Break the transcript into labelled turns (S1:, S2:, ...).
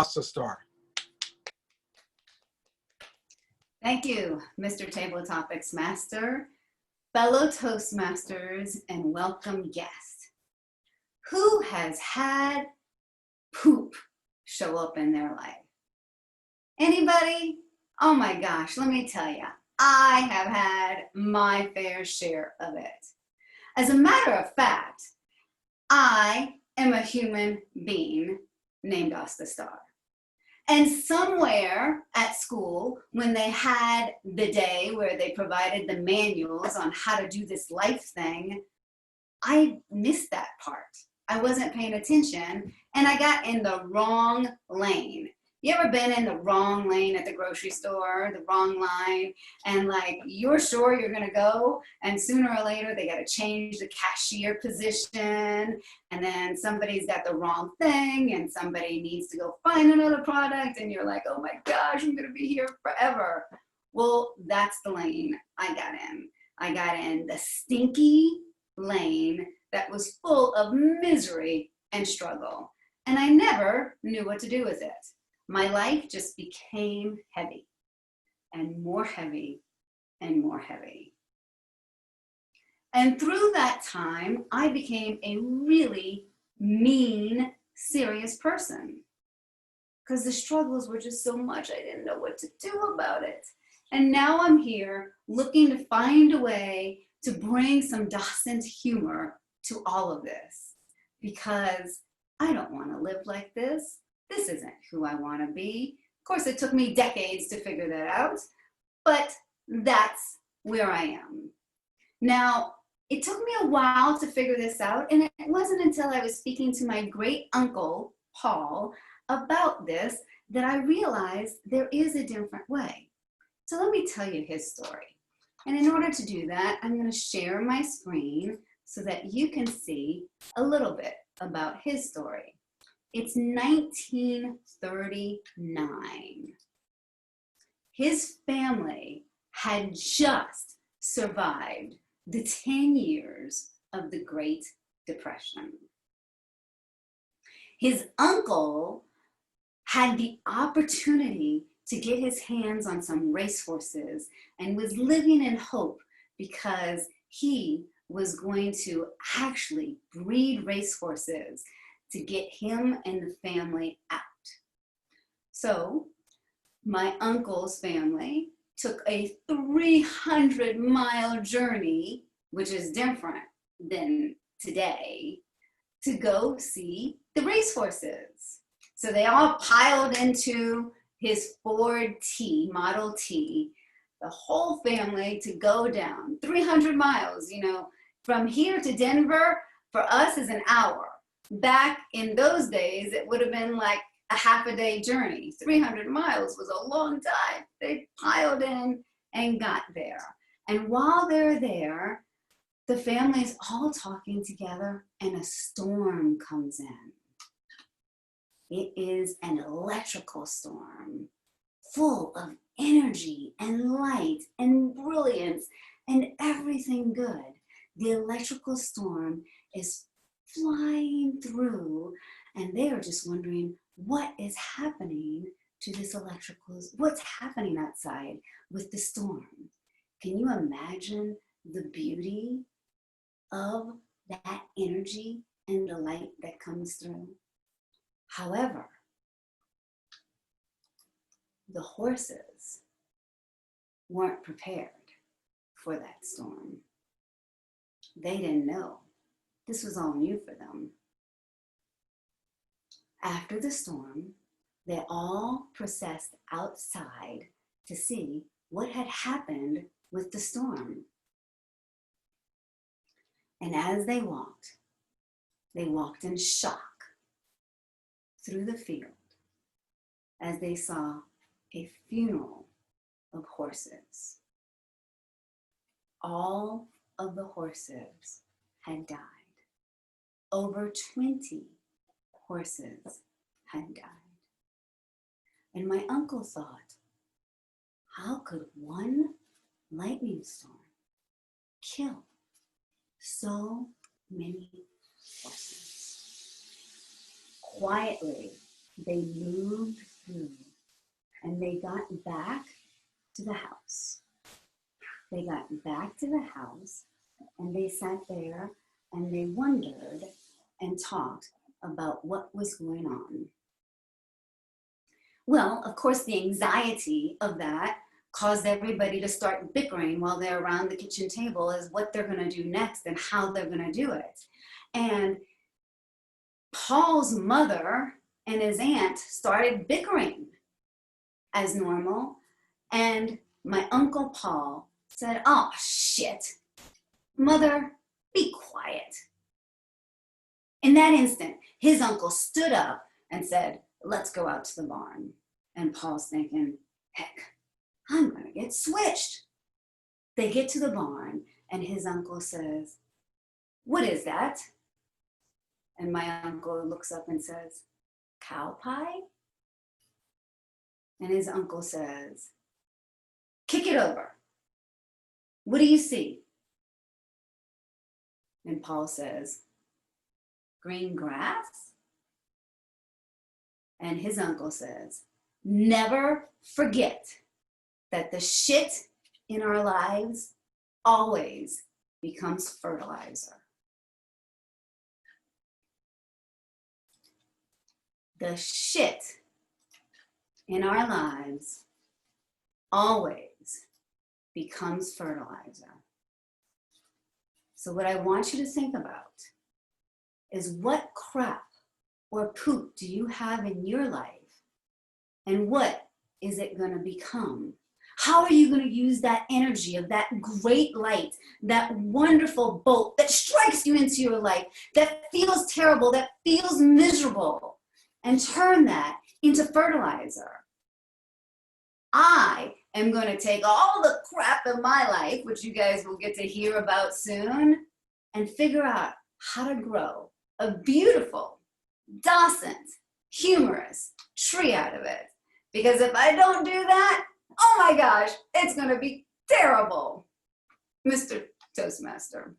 S1: Asta Star.
S2: Thank you, Mr. Table Topics Master, fellow Toastmasters, and welcome guest. Who has had poop show up in their life? Anybody? Oh my gosh, let me tell you, I have had my fair share of it. As a matter of fact, I am a human being named Asta Star. And somewhere at school, when they had the day where they provided the manuals on how to do this life thing, I missed that part. I wasn't paying attention and I got in the wrong lane. You ever been in the wrong lane at the grocery store, the wrong line, and like you're sure you're gonna go, and sooner or later they gotta change the cashier position, and then somebody's got the wrong thing, and somebody needs to go find another product, and you're like, oh my gosh, I'm gonna be here forever. Well, that's the lane I got in. I got in the stinky lane that was full of misery and struggle, and I never knew what to do with it. My life just became heavy and more heavy and more heavy. And through that time, I became a really mean, serious person because the struggles were just so much I didn't know what to do about it. And now I'm here looking to find a way to bring some decent humor to all of this because I don't want to live like this. This isn't who I want to be. Of course, it took me decades to figure that out, but that's where I am. Now, it took me a while to figure this out, and it wasn't until I was speaking to my great uncle, Paul, about this that I realized there is a different way. So let me tell you his story. And in order to do that, I'm going to share my screen so that you can see a little bit about his story. It's 1939. His family had just survived the 10 years of the Great Depression. His uncle had the opportunity to get his hands on some racehorses and was living in hope because he was going to actually breed racehorses to get him and the family out. So my uncle's family took a 300-mile journey, which is different than today, to go see the racehorses. So they all piled into his Ford T, Model T, the whole family to go down 300 miles. You know, from here to Denver, for us is an hour. Back in those days, it would have been like a half-a-day journey. 300 miles was a long time. They piled in and got there. And while they're there, the family's all talking together and a storm comes in. It is an electrical storm full of energy and light and brilliance and everything good. The electrical storm is flying through and they are just wondering what is happening to this electrical, what's happening outside with the storm. Can you imagine the beauty of that energy and the light that comes through? However, the horses weren't prepared for that storm. They didn't know. This was all new for them. After the storm, they all processed outside to see what had happened with the storm. And as they walked in shock through the field as they saw a funeral of horses. All of the horses had died. Over 20 horses had died. And my uncle thought, how could one lightning storm kill so many horses? Quietly, they moved through and they got back to the house. They got back to the house and they sat there and they wondered and talked about what was going on. Well, of course, the anxiety of that caused everybody to start bickering while they're around the kitchen table as what they're going to do next and how they're going to do it. And Paul's mother and his aunt started bickering as normal. And my Uncle Paul said, "Oh, shit. Mother, be quiet." In that instant, his uncle stood up and said, "Let's go out to the barn." And Paul's thinking, heck, I'm going to get switched. They get to the barn and his uncle says, "What is that?" And my uncle looks up and says, "Cow pie?" And his uncle says, "Kick it over. What do you see?" And Paul says, "Green grass?" And his uncle says, "Never forget that the shit in our lives always becomes fertilizer." The shit in our lives always becomes fertilizer. So what I want you to think about is what crap or poop do you have in your life, and what is it going to become? How are you going to use that energy of that great light, that wonderful bolt that strikes you into your life, that feels terrible, that feels miserable, and turn that into fertilizer? I am going to take all the crap in my life, which you guys will get to hear about soon, and figure out how to grow a beautiful, docent, humorous tree out of it. Because if I don't do that, oh my gosh, it's going to be terrible, Mr. Toastmaster.